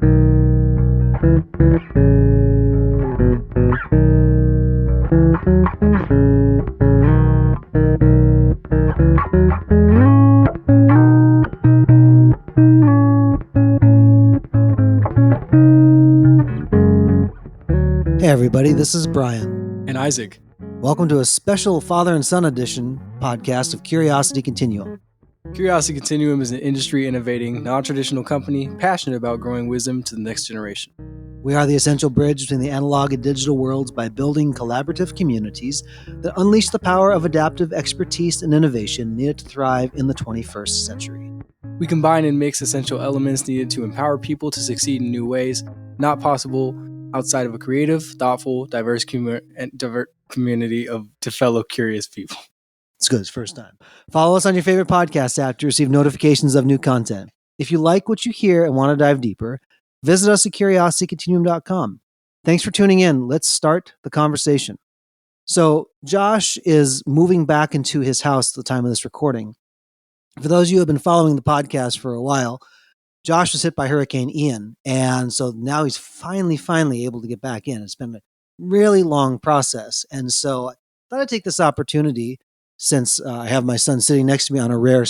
Hey everybody, this is Brian. And Isaac. Welcome to a special Father and Son edition podcast of Curiosity Continuum. Curiosity Continuum is an industry-innovating, non-traditional company passionate about growing wisdom to the next generation. We are the essential bridge between the analog and digital worlds by building collaborative communities that unleash the power of adaptive expertise and innovation needed to thrive in the 21st century. We combine and mix essential elements needed to empower people to succeed in new ways, not possible outside of a creative, thoughtful, diverse community of fellow curious people. It's good. It's first time. Follow us on your favorite podcast app to receive notifications of new content. If you like what you hear and want to dive deeper, visit us at curiositycontinuum.com. Thanks for tuning in. Let's start the conversation. So Josh is moving back into his house at the time of this recording. For those of you who have been following the podcast for a while, Josh was hit by Hurricane Ian, and so now he's finally able to get back in. It's been a really long process, and so I thought I'd take this opportunity, since I have my son sitting next to me on a rare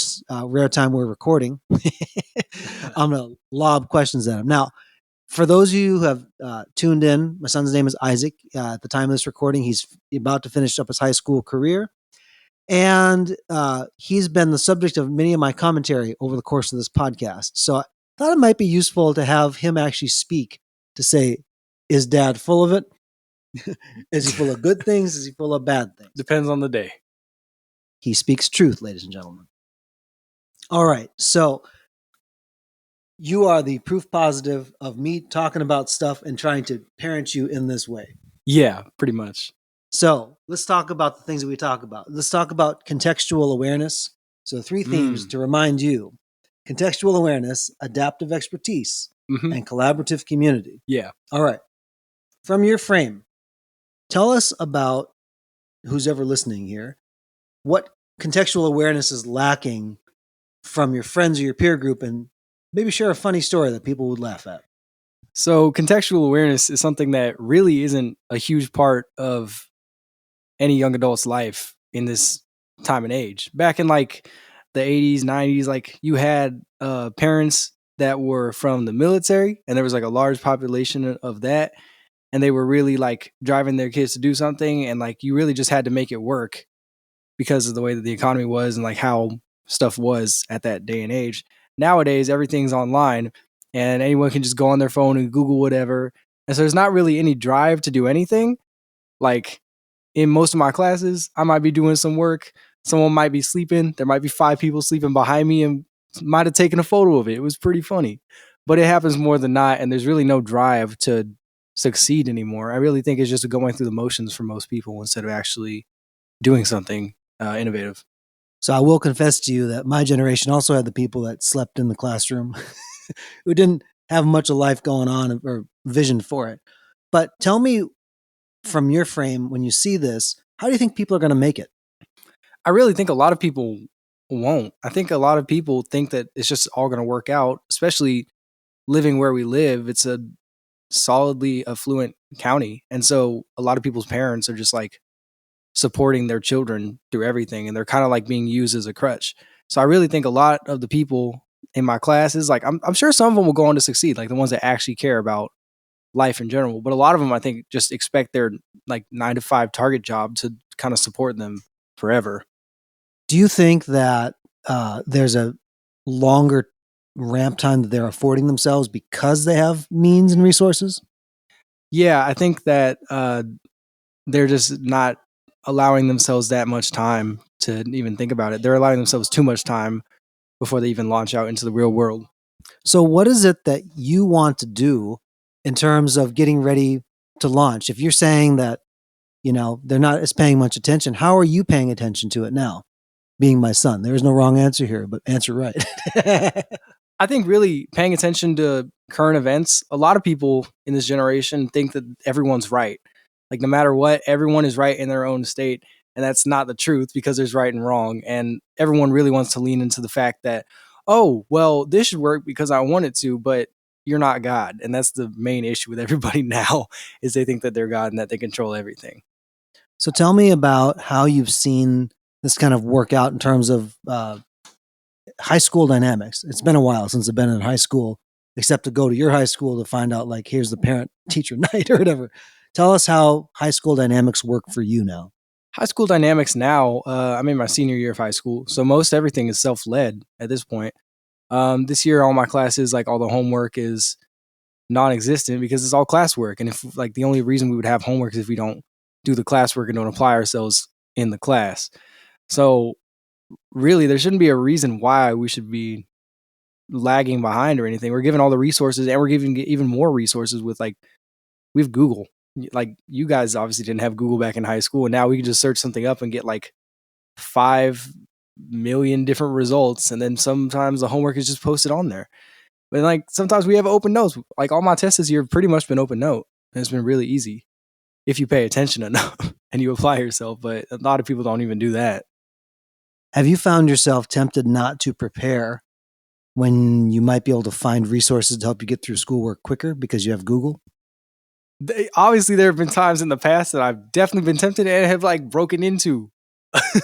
time we're recording. I'm going to lob questions at him. Now, for those of you who have tuned in, my son's name is Isaac. At the time of this recording, he's about to finish up his high school career. And he's been the subject of many of my commentary over the course of this podcast. So I thought it might be useful to have him actually speak to say, is Dad full of it? Is he full of good things? Is he full of bad things? Depends on the day. He speaks truth, ladies and gentlemen. All right. So you are the proof positive of me talking about stuff and trying to parent you in this way. Yeah, pretty much. So let's talk about the things that we talk about. Let's talk about contextual awareness. So 3 themes to remind you: contextual awareness, adaptive expertise, and collaborative community. Yeah. All right. From your frame, tell us about, who's ever listening here, what contextual awareness is lacking from your friends or your peer group, and maybe share a funny story that people would laugh at. So contextual awareness is something that really isn't a huge part of any young adult's life in this time and age. Back in like the 80s, 90s, like you had parents that were from the military, and there was like a large population of that, and they were really like driving their kids to do something, and like you really just had to make it work because of the way that the economy was and like how stuff was at that day and age. Nowadays, everything's online and anyone can just go on their phone and Google whatever. And so there's not really any drive to do anything. Like in most of my classes, I might be doing some work. Someone might be sleeping. There might be 5 people sleeping behind me and might have taken a photo of it. It was pretty funny, but it happens more than not. And there's really no drive to succeed anymore. I really think it's just going through the motions for most people instead of actually doing something innovative. So I will confess to you that my generation also had the people that slept in the classroom who didn't have much of life going on or vision for it. But tell me, from your frame, when you see this, how do you think people are going to make it? I really think a lot of people won't. I think a lot of people think that it's just all going to work out, especially living where we live. It's a solidly affluent county. And so a lot of people's parents are just like supporting their children through everything, and they're kind of like being used as a crutch. So I really think a lot of the people in my classes, like I'm sure some of them will go on to succeed, like the ones that actually care about life in general. But a lot of them, I think, just expect their like 9-to-5 target job to kind of support them forever. Do you think that there's a longer ramp time that they're affording themselves because they have means and resources? Yeah, I think that they're just not allowing themselves that much time to even think about it. They're allowing themselves too much time before they even launch out into the real world. So what is it that you want to do in terms of getting ready to launch? If you're saying that, they're not as paying much attention, how are you paying attention to it now? Being my son, there is no wrong answer here, but answer right. I think really paying attention to current events. A lot of people in this generation think that everyone's right. Like no matter what, everyone is right in their own state. And that's not the truth, because there's right and wrong. And everyone really wants to lean into the fact that, oh, well, this should work because I want it to. But you're not God. And that's the main issue with everybody now is they think that they're God and that they control everything. So tell me about how you've seen this kind of work out in terms of high school dynamics. It's been a while since I've been in high school, except to go to your high school to find out, like, here's the parent teacher night or whatever. Tell us how high school dynamics work for you now. High school dynamics now, I'm in my senior year of high school. So most everything is self-led at this point. This year, all my classes, like all the homework is non-existent because it's all classwork. And if like the only reason we would have homework is if we don't do the classwork and don't apply ourselves in the class. So really, there shouldn't be a reason why we should be lagging behind or anything. We're given all the resources and we're giving even more resources with like, we have Google. Like you guys obviously didn't have Google back in high school. And now we can just search something up and get like 5 million different results. And then sometimes the homework is just posted on there. But like sometimes we have open notes. Like all my tests this year have pretty much been open note. And it's been really easy if you pay attention enough and you apply yourself. But a lot of people don't even do that. Have you found yourself tempted not to prepare when you might be able to find resources to help you get through schoolwork quicker because you have Google? Obviously, there have been times in the past that I've definitely been tempted and have like broken into.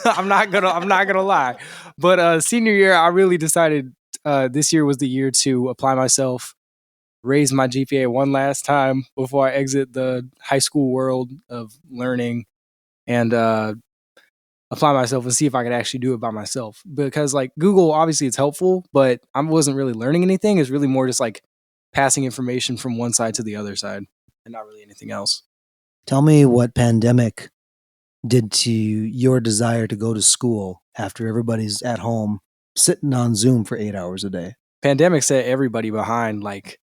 I'm not gonna lie. But senior year, I really decided this year was the year to apply myself, raise my GPA one last time before I exit the high school world of learning, and apply myself and see if I could actually do it by myself. Because like Google, obviously it's helpful, but I wasn't really learning anything. It's really more just like passing information from one side to the other side and not really anything else. Tell me what pandemic did to your desire to go to school after everybody's at home sitting on Zoom for 8 hours a day. Pandemic set everybody behind, like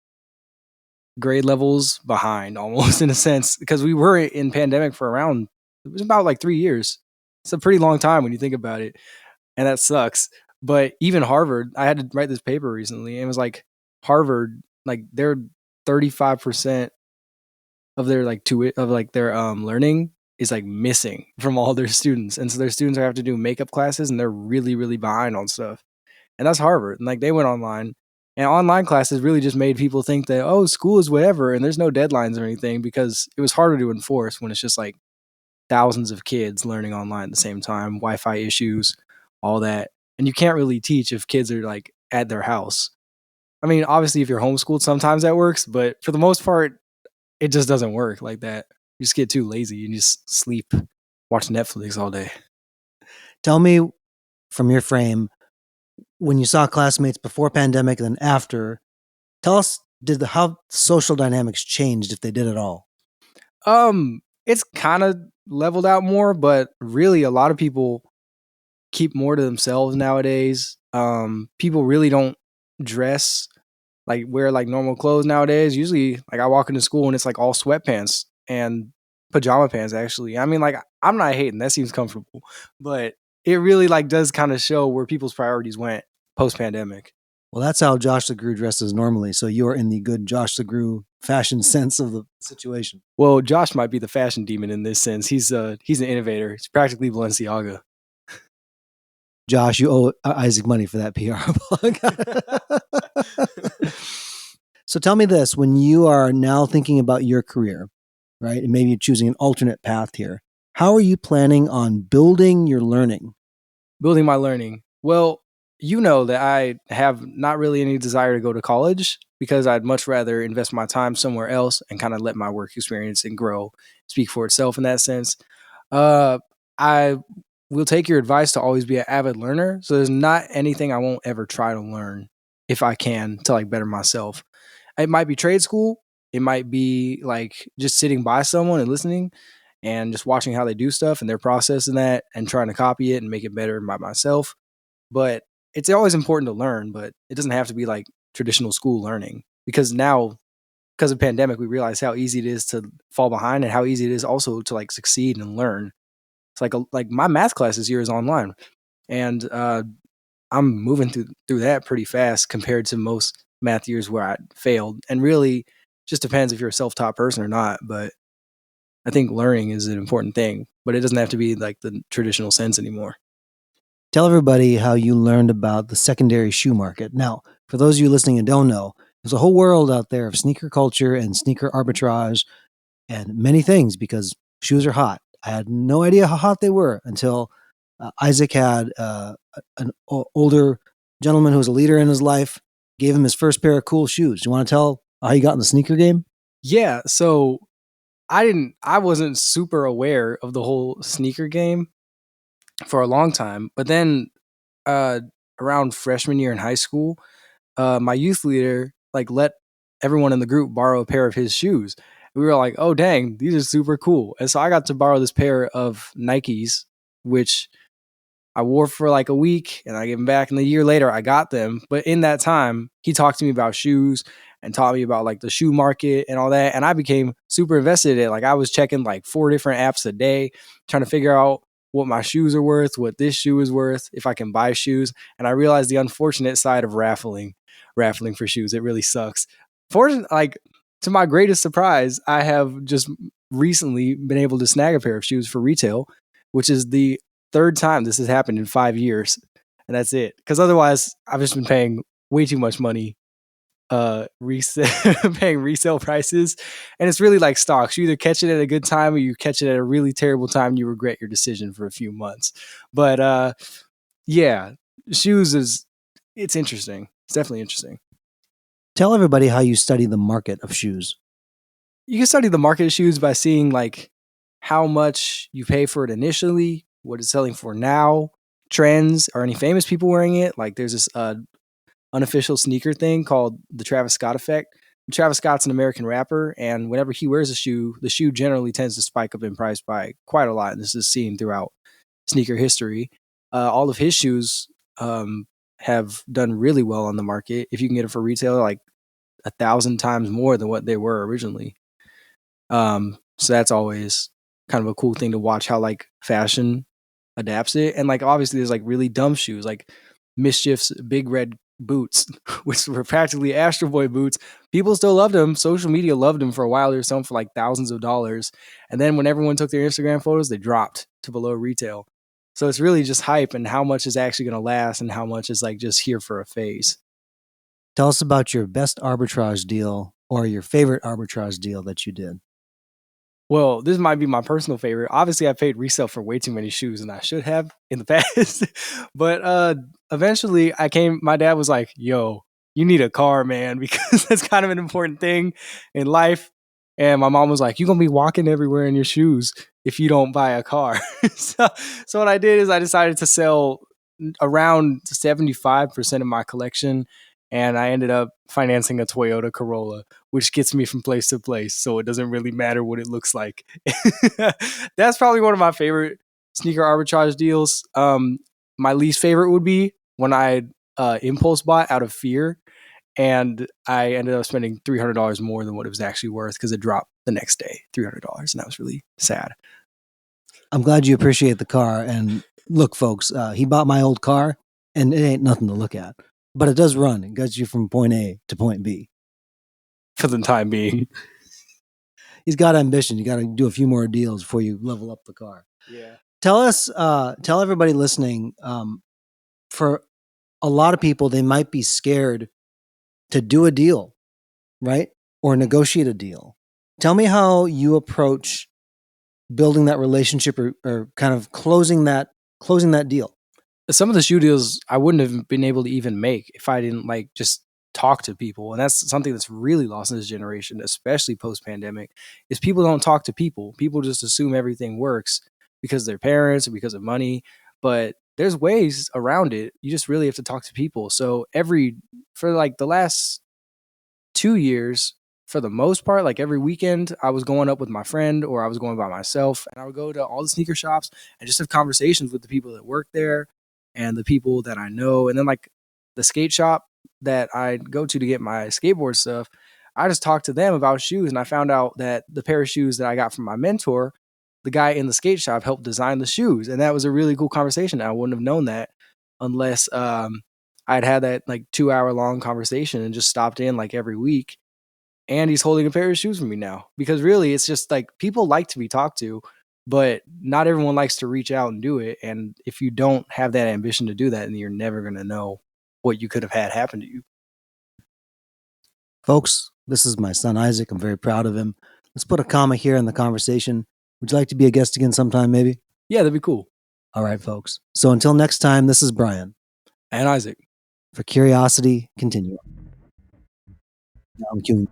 grade levels behind almost in a sense, because we were in pandemic for around, it was about like 3 years. It's a pretty long time when you think about it. And that sucks. But even Harvard, I had to write this paper recently, and it was like Harvard, like they're 35% of their like their learning is like missing from all their students. And so their students have to do makeup classes and they're really, really behind on stuff. And that's Harvard. And like they went online. And online classes really just made people think that, oh, school is whatever and there's no deadlines or anything, because it was harder to enforce when it's just like thousands of kids learning online at the same time, Wi-Fi issues, all that. And you can't really teach if kids are like at their house. I mean, obviously if you're homeschooled, sometimes that works, but for the most part, it just doesn't work like that. You just get too lazy and just sleep, watch Netflix all day. Tell me from your frame, when you saw classmates before pandemic and then after, tell us how social dynamics changed, if they did at all. It's kind of leveled out more, but really a lot of people keep more to themselves nowadays. People really don't dress like wear like normal clothes nowadays. Usually like I walk into school and it's like all sweatpants and pajama pants actually. I mean, like I'm not hating, that seems comfortable, but it really like does kind of show where people's priorities went post pandemic. Well, that's how Josh the Grew dresses normally. So you're in the good Josh the Grew fashion sense of the situation. Well, Josh might be the fashion demon in this sense. He's an innovator. He's practically Balenciaga. Josh, you owe Isaac money for that PR plug. So tell me this, when you are now thinking about your career, right, and maybe choosing an alternate path here, how are you planning on building your learning? Building my learning. Well, you know that I have not really any desire to go to college because I'd much rather invest my time somewhere else and kind of let my work experience and grow speak for itself in that sense. I will take your advice to always be an avid learner. So there's not anything I won't ever try to learn if I can to like better myself. It might be trade school. It might be like just sitting by someone and listening and just watching how they do stuff and their process in that and trying to copy it and make it better by myself. But it's always important to learn, but it doesn't have to be like traditional school learning, because now, because of pandemic, we realize how easy it is to fall behind and how easy it is also to like succeed and learn. It's like my math class this year is online, and I'm moving through that pretty fast compared to most math years where I failed. And really, just depends if you're a self-taught person or not. But I think learning is an important thing, but it doesn't have to be like the traditional sense anymore. Tell everybody how you learned about the secondary shoe market. Now, for those of you listening and don't know, There's a whole world out there of sneaker culture and sneaker arbitrage and many things because shoes are hot. I had no idea how hot they were until Isaac had an older gentleman who was a leader in his life, gave him his first pair of cool shoes. You want to tell how he got in the sneaker game? Yeah, so I wasn't super aware of the whole sneaker game for a long time, but then uh around freshman year in high school, my youth leader like let everyone in the group borrow a pair of his shoes. We were like, "Oh dang, these are super cool!" And so I got to borrow this pair of Nikes, which I wore for like a week, and I gave them back. And a year later, I got them. But in that time, he talked to me about shoes and taught me about like the shoe market and all that. And I became super invested in it. Like I was checking like 4 different apps a day, trying to figure out what my shoes are worth, what this shoe is worth, if I can buy shoes. And I realized the unfortunate side of raffling for shoes. It really sucks. Fortunately, like to my greatest surprise, I have just recently been able to snag a pair of shoes for retail, which is the third time this has happened in 5 years, and that's it. Because otherwise, I've just been paying way too much money, resale paying resale prices, and it's really like stocks. You either catch it at a good time or you catch it at a really terrible time. And you regret your decision for a few months. But yeah, shoes is it's interesting. It's definitely interesting. Tell everybody how you study the market of shoes. You can study the market of shoes by seeing like how much you pay for it initially, what it's selling for now, trends, are any famous people wearing it? Like there's this unofficial sneaker thing called the Travis Scott effect. Travis Scott's an American rapper, and whenever he wears a shoe, the shoe generally tends to spike up in price by quite a lot. And this is seen throughout sneaker history. All of his shoes have done really well on the market. If you can get it for retail, like 1,000 times more than what they were originally. So that's always kind of a cool thing to watch how like fashion adapts it. And like obviously there's like really dumb shoes, like Mischief's big red boots, which were practically Astro Boy boots. People still loved them. Social media loved them for a while. They were selling for like thousands of dollars. And then when everyone took their Instagram photos, they dropped to below retail. So it's really just hype and how much is actually going to last and how much is like just here for a phase. Tell us about your best arbitrage deal or your favorite arbitrage deal that you did. Well, this might be my personal favorite. Obviously, I paid resale for way too many shoes and I should have in the past. But eventually my dad was like, "Yo, you need a car, man, because that's kind of an important thing in life." And my mom was like, "You're going to be walking everywhere in your shoes if you don't buy a car." so, so what I did is I decided to sell around 75% of my collection, and I ended up financing a Toyota Corolla, which gets me from place to place. So it doesn't really matter what it looks like. That's probably one of my favorite sneaker arbitrage deals. My least favorite would be when I impulse bought out of fear, and I ended up spending $300 more than what it was actually worth because it dropped the next day, $300, and that was really sad. I'm glad you appreciate the car. And look, folks, he bought my old car, and it ain't nothing to look at, but it does run. It gets you from point A to point B. For the time being. He's got ambition. You got to do a few more deals before you level up the car. Yeah. Tell everybody listening, for a lot of people, they might be scared to do a deal, right? Or negotiate a deal. Tell me how you approach building that relationship or kind of closing that deal. Some of the shoe deals I wouldn't have been able to even make if I didn't like just talk to people. And that's something that's really lost in this generation, especially post pandemic, is people don't talk to people. People just assume everything works because of their parents or because of money. But there's ways around it. You just really have to talk to people. So for like the last 2 years, for the most part, like every weekend, I was going up with my friend or I was going by myself, and I would go to all the sneaker shops and just have conversations with the people that work there and the people that I know. And then, like the skate shop that I go to get my skateboard stuff, I just talked to them about shoes, and I found out that the pair of shoes that I got from my mentor, the guy in the skate shop helped design the shoes, and that was a really cool conversation. I wouldn't have known that unless I'd had that like 2 hour long conversation and just stopped in like every week. And he's holding a pair of shoes for me now, because really it's just like people like to be talked to, but not everyone likes to reach out and do it. And if you don't have that ambition to do that, then you're never going to know what you could have had happen to you. Folks, this is my son Isaac. I'm very proud of him. Let's put a comma here in the conversation. Would you like to be a guest again sometime, maybe? Yeah, that'd be cool. All right, folks. So until next time, this is Brian And Isaac. for Curiosity Continuum. Now I'm queuing.